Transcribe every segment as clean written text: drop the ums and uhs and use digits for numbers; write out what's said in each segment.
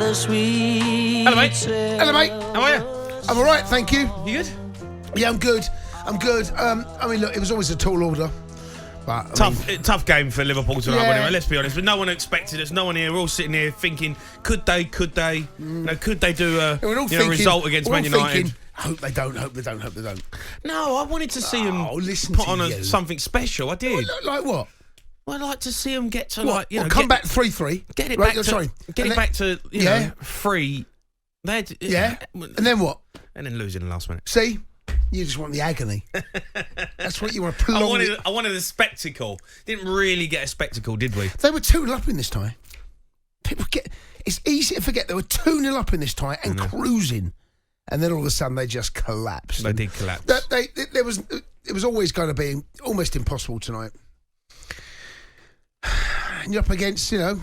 Hello, mate. Hello, mate. How are you? I'm all right, thank you. You good? Yeah, I'm good. I mean, look, it was always a tall order. But, Tough game for Liverpool tonight, Yeah. wasn't it? Let's be honest. But no one expected us. No one here. We're all sitting here thinking, could they do a result against Man United? Thinking, hope they don't. No, I wanted to see them listen put to on you. something special. I did. Like what? Well, I'd like to see them get to come back 3-3. Get it right, back. sorry. Get it back to free. Yeah. And then what? And then losing the last minute. See, you just want the agony. That's what you want to prolong. I wanted a spectacle. Didn't really get a spectacle, did we? They were 2-0 up in this tie. It's easy to forget they were 2-0 up in this tie and cruising, and then all of a sudden they just collapsed. They did collapse. It was always going to be almost impossible tonight. And you're up against, a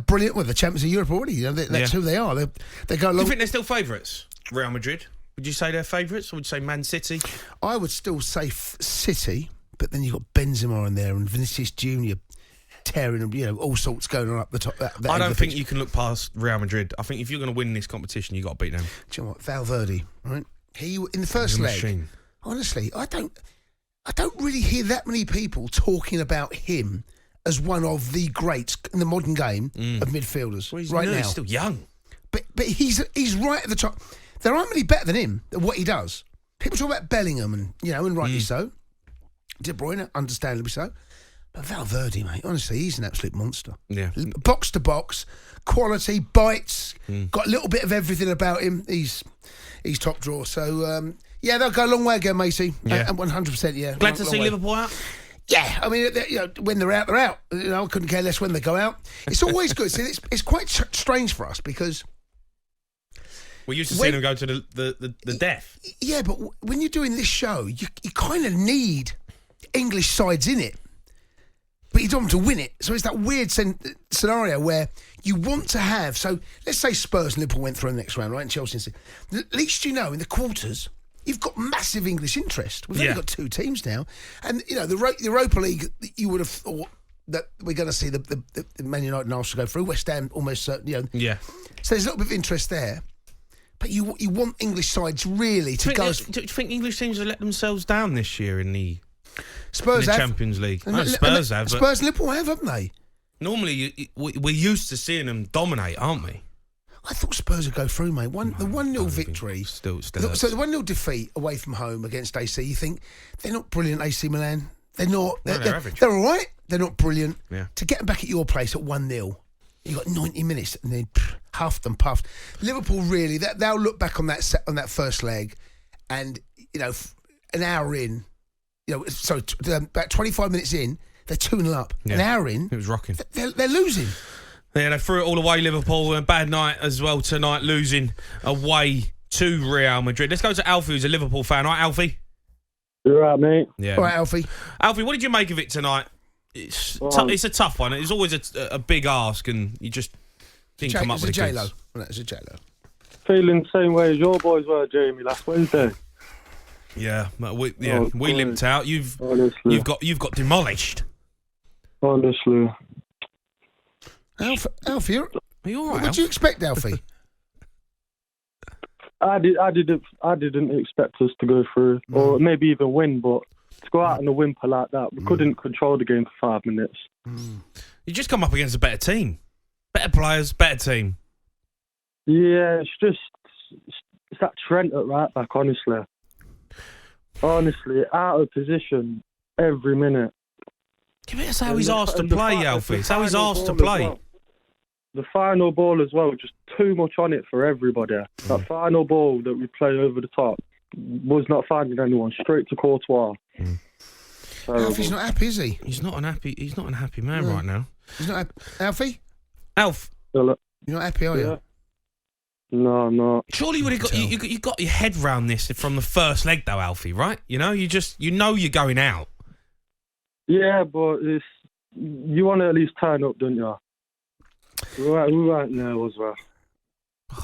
brilliant, the champions of Europe already. That's who they are. They go along. Do you think they're still favourites? Real Madrid? Would you say they're favourites, or would you say Man City? I would still say City, but then you've got Benzema in there and Vinicius Junior tearing them, all sorts going on up the top. I don't think you can look past Real Madrid. I think if you're going to win this competition, you've got to beat them. Do you know what? Valverde, right? He in the first leg. Machine. Honestly, I don't really hear that many people talking about him as one of the greats in the modern game of midfielders. Well, he's still young, but he's right at the top. There aren't many better than him at what he does. People talk about Bellingham and rightly so. De Bruyne, understandably so. But Valverde, mate, honestly, he's an absolute monster. Yeah. Box to box, quality, bites, got a little bit of everything about him. He's top drawer. So, they'll go a long way again, Macy. Yeah. 100%, yeah. Glad to see Liverpool out? Yeah, I mean, when they're out, they're out. I couldn't care less when they go out. It's always good. See, it's quite strange for us because we're used to seeing them go to the death. Yeah, but when you're doing this show, you kind of need English sides in it, but you don't want to win it. So it's that weird scenario where you want to have. So let's say Spurs and Liverpool went through the next round, right? And Chelsea. At least in the quarters, you've got massive English interest. We've only got two teams now, and the Europa League. You would have thought that we're going to see the Man United and Arsenal go through. West Ham almost certain. Yeah. So there's a little bit of interest there. But you want English sides really to go. Do you think English teams have let themselves down this year in the Spurs have. Champions League? Spurs have. Spurs and Liverpool have, haven't they? Normally, we're used to seeing them dominate, aren't we? I thought Spurs would go through, mate. The 1-0 victory. Still. So the 1-0 defeat away from home against AC, you think, they're not brilliant, AC Milan. They're not. They're average. They're all right. They're not brilliant. Yeah. To get them back at your place at 1-0, you got 90 minutes and then huffed and puffed. Liverpool really, they'll look back on that first leg, and an hour in, about 25 minutes in, they're 2-0 up. Yeah. An hour in, it was rocking. They're losing. Yeah, they threw it all away. Liverpool, a bad night as well tonight, losing away to Real Madrid. Let's go to Alfie, who's a Liverpool fan. All right, Alfie. You're right, mate. Yeah. All right, Alfie. Alfie, what did you make of it tonight? It's a tough one. It's always a big ask, and you just didn't come up with a J-Lo. It's a J-Lo. Feeling the same way as your boys were, Jamie, last Wednesday. Yeah, we limped out. You've got demolished. Honestly. Alfie, are you all right? What did you expect, Alfie? I didn't expect us to go through, or maybe even win, but to go out in a whimper like that, we couldn't control the game for 5 minutes. You just come up against a better team. Better players, better team. Yeah, it's that Trent at right back, honestly. Honestly, out of position every minute. That's how he's asked to play, Alfie. It's how he's asked to play. Well. The final ball as well, just too much on it for everybody. That final ball that we play over the top was not finding anyone. Straight to Courtois. Alfie's not happy, is he? He's not an happy man right now. He's not happy. Alfie? Alf. You're not happy, are you? No, I'm not. Surely you got your head round this from the first leg, though, Alfie, right? You know you're going out. Yeah, but you want to at least turn up, don't you? We weren't there as well.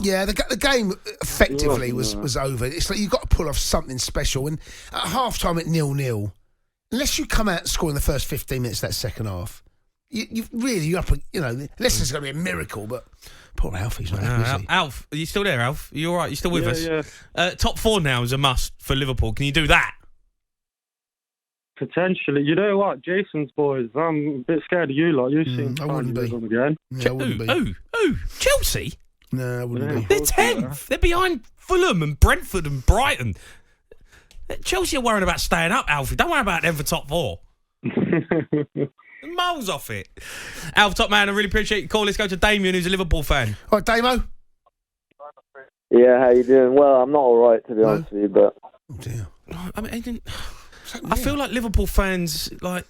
Yeah, the game effectively was over. It's like you've got to pull off something special. And at half-time at 0-0, unless you come out and score in the first 15 minutes of that second half, you're up. Unless there's going to be a miracle, but poor Alfie's not happy, is he? Alf, are you still there, Alf? Are you all right? You still with us? Yeah. Top 4 now is a must for Liverpool. Can you do that? Potentially. You know what? Jason's boys, I'm a bit scared of you lot. You seem I wouldn't be. them again. Yeah, I wouldn't be. Who? Chelsea? No, I wouldn't be. They're 10th. They're behind Fulham and Brentford and Brighton. Chelsea are worrying about staying up, Alfie. Don't worry about them for top 4. Miles off it. Alf, top man, I really appreciate your call. Let's go to Damien, who's a Liverpool fan. All right, Damo. Yeah, how you doing? Well, I'm not all right, to be honest with you, but... Oh, dear. I mean, I feel like Liverpool fans, like,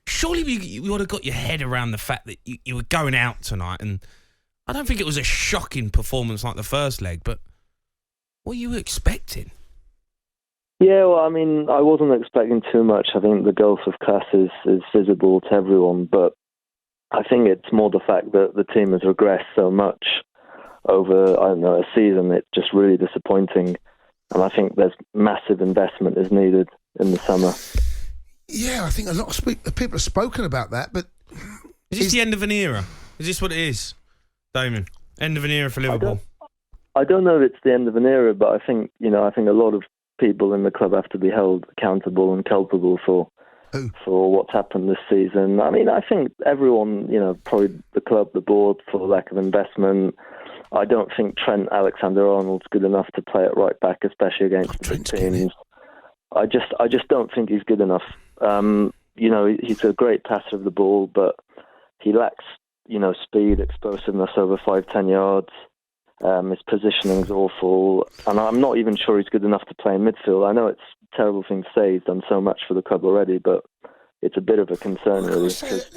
surely you would have got your head around the fact that you were going out tonight, and I don't think it was a shocking performance like the first leg, but what are you expecting? Yeah, well, I mean, I wasn't expecting too much. I think the gulf of class is visible to everyone, but I think it's more the fact that the team has regressed so much over, a season. It's just really disappointing, and I think there's massive investment is needed in the summer. Yeah, I think a lot of people have spoken about that, but... Is this the end of an era? Is this what it is, Damien? End of an era for Liverpool? I don't know if it's the end of an era, but I think, a lot of people in the club have to be held accountable and culpable for what's happened this season. I mean, I think everyone, probably the club, the board, for lack of investment. I don't think Trent Alexander-Arnold's good enough to play it right back, especially against the big teams. I just don't think he's good enough. He's a great passer of the ball, but he lacks, speed, explosiveness over 5-10 yards. His positioning's awful, and I'm not even sure he's good enough to play in midfield. I know it's a terrible thing to say, he's done so much for the club already, but it's a bit of a concern, really,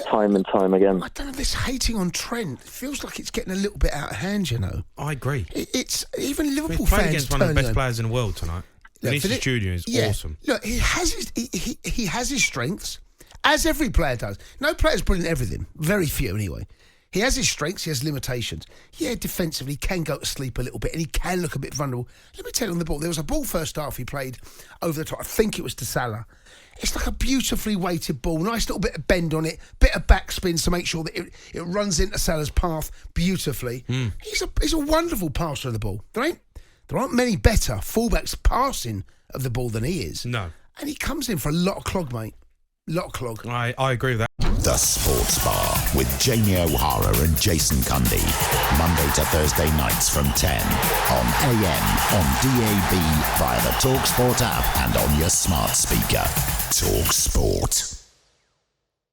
time and time again. I don't know, this hating on Trent, it feels like it's getting a little bit out of hand, I agree. It's even Liverpool fans fans against one of the best players in the world tonight. Vinicius Junior is awesome. Look, he has his strengths, as every player does. No player's brilliant at everything. Very few, anyway. He has his strengths, he has limitations. Yeah, defensively, he can go to sleep a little bit and he can look a bit vulnerable. Let me tell you on the ball, there was a ball first half he played over the top. I think it was to Salah. It's like a beautifully weighted ball, nice little bit of bend on it, bit of backspin to make sure that it runs into Salah's path beautifully. He's a wonderful passer of the ball. There aren't many better fullbacks passing of the ball than he is. No. And he comes in for a lot of clog, mate. Lot of clog. I agree with that. The Sports Bar with Jamie O'Hara and Jason Cundy. Monday to Thursday nights from 10 on AM, on DAB, via the talkSPORT app and on your smart speaker. talkSPORT.